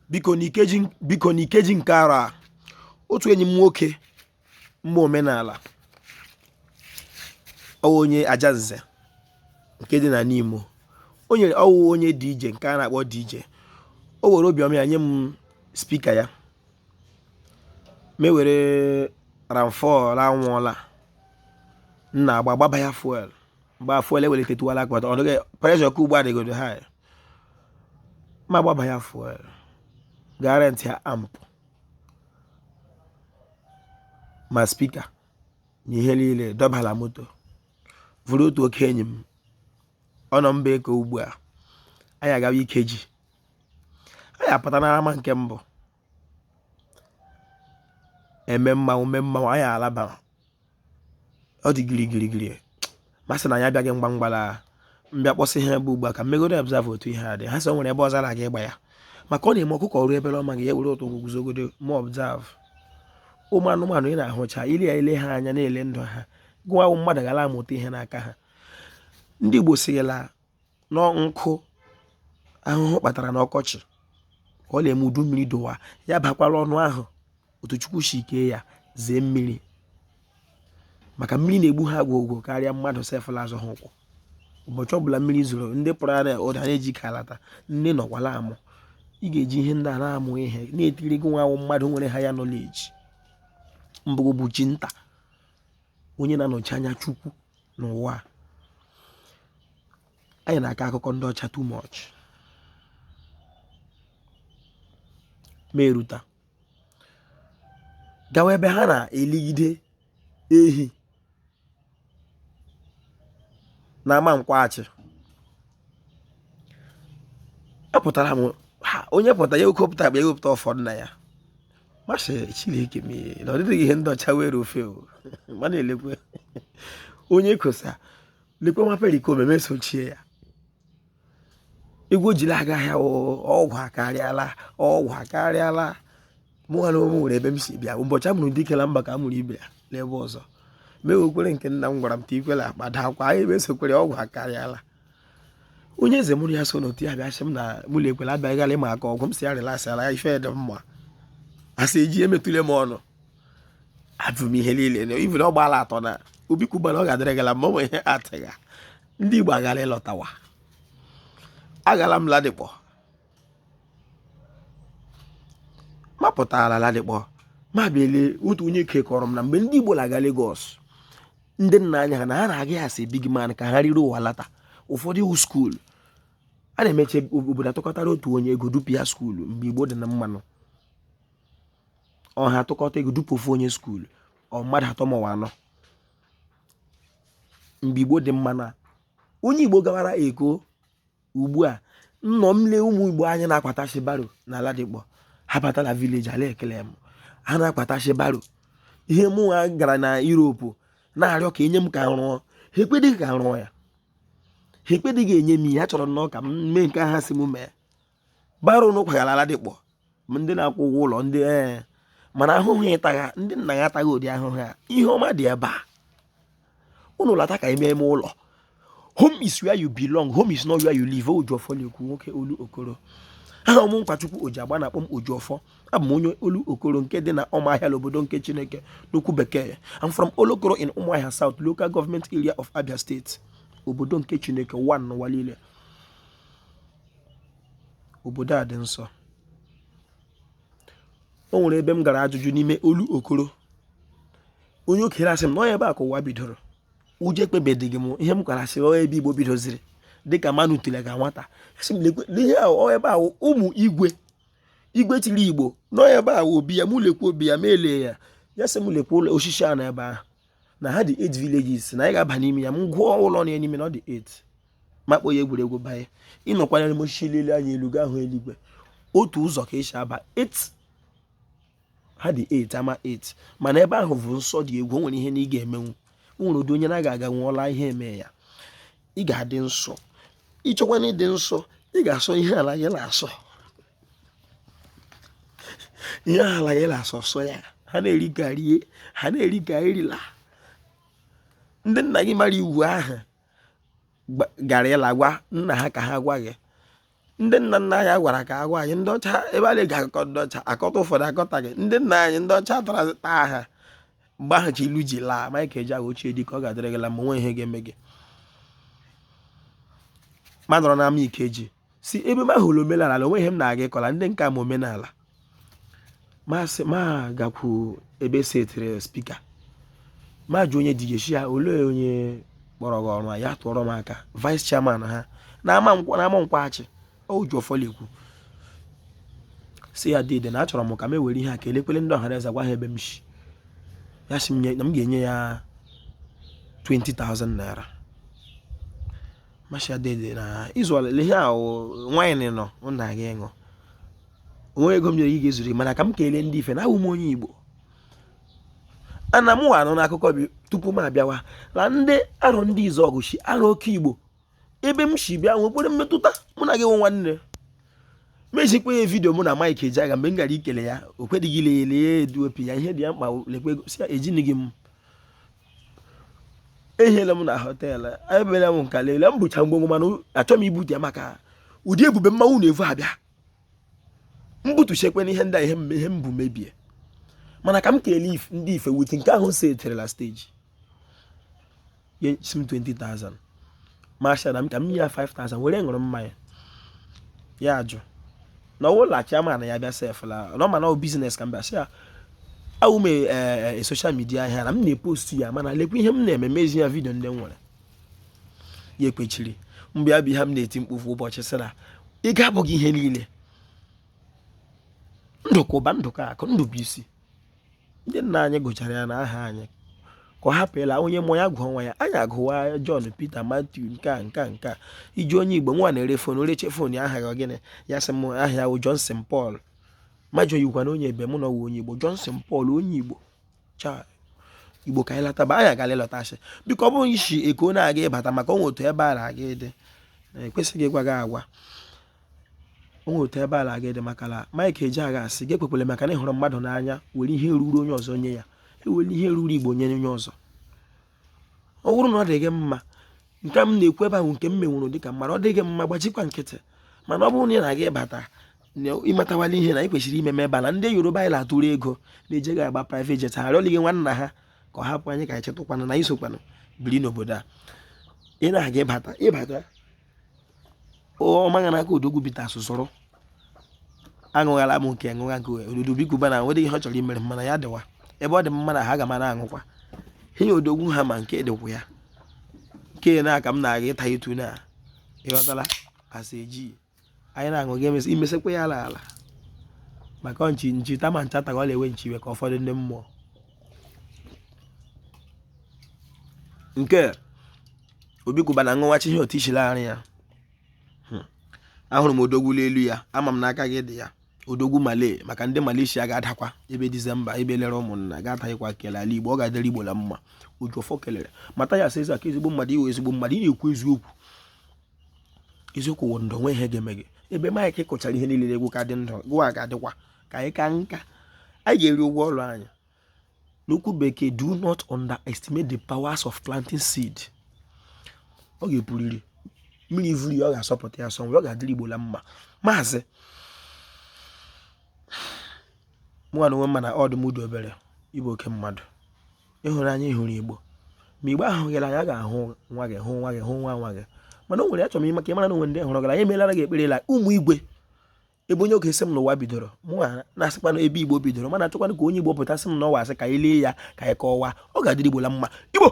biko n'ikeji nke arọ a otu enyi m nwoke mma omenala onye Ajanze nke dị na Nimo ọwụ onye DJ nke a na-akpọ DJ. O were obiọma ya nye m spika ya mewere ramfọl anwụọla nna gbaba ya fuel mgba fuel ewelitetuwala akpata ọdụghị pressure ka ugbo adịgodo ha ma gbaba ya fuel gaa rent ya amp ma spika na ihe niile dọbala moto vụrụ otu oke enyi m ọ nọ mba eko ugbu a anyị agawa IKEJI anyị apụta na ama nke mbụ eme mmanwụ anyị alaba ọ dị gịrịgịrịgịrị masị na ya abịaghị mgbamgbala mbịa kpọsị ihe ebe ugbu a ka mmegoro observe otu ihe a dị ha sị o nwere ebe ọzọ na-aga ịgba ya maka ọ na-eme ọkụkọ ọrụ ebere ọma gị ya were ụtụ guzogodo ma observe ụmụ anụmanụ ị na-ahụcha ile ha anya na-ele ndụ ha gụwa mmadụ gara amụta ihe n'aka ha. Ndị Igbo sigala nkụ ahụhụ kpatara n'ọkọchị ka ọ na-eme udu mmiri dowa ya bakwala ọnụ ahụ otu Chukwu si kee ya zee mmiri maka mmiri na-egbu ha gwogwo karịa mmadụ sefụla azụ ha ụkwụ. Ụbọchị ọbụla mmiri zoro ndị pụrụ anya ụda na-eji ka alata nne nọkwala amụ ị ga-eji ihe ndị a na-amụ ihe na-etiri gị nwa mmadụ nwere ha ya nọleji mbụgbuchi nta onye na-anọchi anya Chukwu n'ụwa. Anyị na-akọ akụkọ ndị ọcha too much ma eruta gawa ebe ha na-eligide ehi na ama nkwachị. Apụtara m onye pụta ya okopụta akpa ewepụta ụfọdụ na ya masị Chineke mee na ọ dịghị ihe ndị ọcha were ofe mana elekwe onye kosa lekwe nwa periko meme sochie ya egwu jiri aga ahịa ọgwụ akarịala mụnwa na ụmụ nwere ebe m si bịa ụbọchị amụrụ dikela mba ka a mụrụ ibe ya n'ebe ọzọ mee okwere nke nna m gwara m ta ikwela akpada akwa anyị mesokwere ọgwụ akarịala. Onye eze mụrụ ya so n'otu ya bịa sị m na mụlụ ekwela abịaghị gara ịma aka ọgwụ m si ya relasịala ya ife dị mma asị eji emetụle m ọnụ abụ m ihe niile na ibu na ọ gbaala atọ na obi kwubana ọ ga-adịrị gala ma ọ nwere ihe atịga. Ndị Igbo agara ịlọtawa agala m Ladikpọ mapụtara Ladikpọ ma bịalee otu onye kekọrọ m na mgbe ndị Igbo na-aga Lagos ndị nna anya ha na ha na-aga ya sị big man ka ha riri ụwa lata ụfọdụ iwu skuul a na-emeche obodo atụkọtara otu onye ego dupu ya skuulu mgbe Igbo dị na mmanụ ọha atụkọta ego dupu ofu onye skuulu ọ mmadụ atọ maọbụ anọ mgbe Igbo dị mmanụ. Onye Igbo gawara Eko ugbu a nnọ m lee ụmụ Igbo anyị na-akwatachi baro na Ladikpọ ha batala vileji ala ekele m ha na-akwatachi baro ihe mụ ha gara na Europe na-arịọ ka enye m ka rụọ ha ekpedịghị ka rụọ ya ha ekpedịghị enye m ihe ha chọrọ nnọọ ka m mee nke ha si m mee baro n'ụkwagara Ladikpọ ndị na-akwụ ụgwọ ụlọ ndị mana ahụhụ ịtagha ndị nna ya ataghị ụdị ahụhụ ha ihe ọma dị ebe a unu lata ka ime ụlọ. Home is where you belong. Home is not where you live. Ojofo lekwu nwoke Olu Okoro. Aha ụmụ Nkwachukwu Ojiagba na-akpọ m Ojofo. Abụ m onye Olu Okoro nke dị na Ụmụahịa n'obodo nke Chineke n'okwu bekee. I'm from Olokoro in Ụmụahịa South, local government area of Abia State. Obodo nke Chineke 1 n'ụwa niile. Obodo a dị nsọ. O nwere ebe m gara ajụjụ n'ime Olu Okoro. Onye okenye asị m na ebe a ka ụwa bidoro. Uje ekpebedịghị m ihe m kwara sị ebe Igbo bidoziri dịka mmanụ tile ka nwata ihe ahụ ebe ahụ ụmụ igwe tiri Igbo nọ ebe ahụ obi ya mụ lekwa obi ya ma ele ya ya sị m lekwa ụlọ osisi a na ebe ahụ na ha dị 8 villages na anyị ga-aba n'ime ya m gụọ ụlọ na n'ime na ọ dị 8 makpọ ya egwuregwu banye ịnọkwanyere m osisi lele anya elu ga ahụ eluigwe otu ụzọ ka esi aba 8 ha dị 8 ama 8 mana ebe ahụ bụ nsọ dị egwu o nwere ihe na ị ga-emenwu nwere ụdị onye na-aga nwụọla ihe eme ya ị ga-adị nsọ ịchọkwa na ịdị nsọ ị ga-asọ ihe ala ya na-asọ ihe ala ya na-asọ sọ ya ha na-eri garie ha na-eri garila ndị nna gị mara iwu ahụ gara ịla gwa nna ha ka ha gwa gị ndị nna nna anyị gwara ka agwa anyị ndị ọcha ebe a na-ga-akọ ndị ọcha akọta ụfọdụ akọtaghị ndị nna anyị ndị ọcha tara taa ha mgbe ahụ ka ilu ji laa ma ka eji agwa ochie dị ka ọ ga-adịrị gị la ma onwe ihe ga-eme gị ma nọrọ n'ama Ikeji si ebe m ahụrụ omenala onwe ihe m na-aga ịkọla ndị nka ma omenala ma gakwu ebe setịrị spika ma jụ onye digeshi ya olee onye kpọrọ gị ọrụ ya tụọrọ m aka vice chairman ha na-ama nkwaghachi o ji ọfọlikwu si ya dede na achọrọ m ka m ewere ihe a ka elekwele ndị ọhaneze gwa ha ebe m shi ya si na m ga-enye ya 20,000 naira masha dede na izu olele ihe ahụ nwaanyị nọ nna gị ịṅụ onwe ego m nyere ị ga-ezuru mana ka m kelee ndị Ife na awụ m onye Igbo ana m anọ n'akụkọ bi tupu m abịawa na ndị Arondizuogu shi arụ oke Igbo ebe m shi bịa nwekpere mmetụta mụ na gị nwe nwanne mejikwa ya vidio mụ na Mike Ejiagha mgbe m gara ikele ya o kwedịghị lele ya eduopi ya ihe dị ya mkpa lekwe gosi ya ejinighị m ehiela m na họteelụ ebele m nka lele m bụcha ngwongwo mana achọ m ibute ya maka ụdị ebube mmanwụ na-evu abịa mbutuchekwe n'ihe ndị ihe m bụ mebie mana ka m kelee ndị Ife wuti nke ahụ seterela steji ye 20,000 masha na m ka m nye ya 5,000 were ṅụrụ mmanya ya ajụ na ụlọ chairman ya bịa sefla nọ mana ọ biznes ka m bịa sị ya awụ m social media ahịa na m na-epost ya mana lekwa ihe m na-eme mezi ya vidio ndị m nwere ya ekpechiri mgbe ya bụ ihe m na-eti mkpofu ụbọchị sị na ị ga-abụghị ihe niile ndụkụba ndụkọ akụ ndụ bụ isi ndị nna anyị gụchara ya na aha anyị ka ọ hapụla onye mụ ya gụọ nwa ya anyị agụwa John Peter Matthew nke iji onye Igbo nwa na-ere fon oreche fon ya aha gịnị ya sị m aha ya wụ Johnson Paul majọ yikwa na onye ebe mụ na onye Igbo Johnson Paul onye Igbo cha Igbo ka anyị lataba anyị agala ịlọtachi biko ọ bụghị isi eko na-aga ịbata maka onwe otu ebe a na-aga ịdị ekwesịghị ịgwa gị agwa onwe otu ebe a na-aga ịdị maka na Mike Ejiagha asị gị ekwekwele maka na ịhụrụ mmadụ n'anya were ihe ruru onye ọzọ nye ya ewere ihe ruru Igbo nye onye ọzọ ọ bụrụ na ọ dị gị mma nke m na-ekwu ebe ahụ nke m menwụrụ dịka mmadụ ọ dị gị mma gbachikwa nkịtị mana ọ bụrụ na ị na-aga ịbata ịmatawala ihe na ị kwesịrị ime ebe a na ndị Yoruba anyị na-atụrụ ego na-eje ga agba private jet ha arịọlị gị nwanna ha ka ọ hapụ anyị ka anyị chetụkwana na isokwanụ biri n'obodo a ị na-aga ịbata ọmaga n'aka odogwu bita asụsụrụ aṅụghala m nke ṅụga nke ododo bikuba na nwedịghị ha chọrọ imere mana ya dịwa ebe ọ dị mma na ha ga ma na-aṅụkwa ihe odogwu ha ma nke dịkwa ya nke na-aka m na-aga ịta itu na ịghọtala asa eji anyị na-aṅụ gị imesekwa ya ala maka nchi tama nchata ka ọ na-ewe nchiwe ka ụfọdụ ndị mmụọ nke obikuba na ṅụwachi ihe otu ichila arị ya ahụrụ m odogwu n'elu ya ama m n'aka gị dị ya odogwu male maka ndị Malaysia ga-adakwa ebe Disemba ebe lere ụmụnna ga-ataghịkwa kele ala Igbo ọ ga-adịrị Igbo na mma Ojuọfọ kelere mata ya sị aka ezigbo mmadụ iwe ezigbo mmadụ ị na-ekwu eziokwu wụ ndụ nwe ihe ga-eme gị ebe Mike kụchara ihe niile egwu ka dị ndụ gụwa ga-adịkwa ka anyị ka nka anyị ga-eri ụgwọ ọrụ anyị n'okwu bekee do not underestimate the powers of planting seed ọ ga-epuriri mmiri vuru ya ọ ga-asọpụta ya sọ ọ ga-adịrị Igbo na mma maazị mụnwa na onwe mma na ọdụmụdụ obere Igbo oke mmadụ ịhụrụ anyị ịhụrụ Igbo ma Igbo ahụ gịra ya ga-ahụ nwa gị hụ nwa gị hụ nwa gị mana o nwere ya chọrọ m maka ịmara na onwe ndị hụrụ gara anyị emelara gị ekpere la ụmụ igwe ebe onye oge sị m n'ụwa bidoro mụnwa na-asịkwa na ebe Igbo bidoro mana achọkwana ka onye Igbo pụtasị m n'ọwa asị ka anyị lee ya ka anyị kọwaa ọ ga-adịrị Igbo la mma Igbo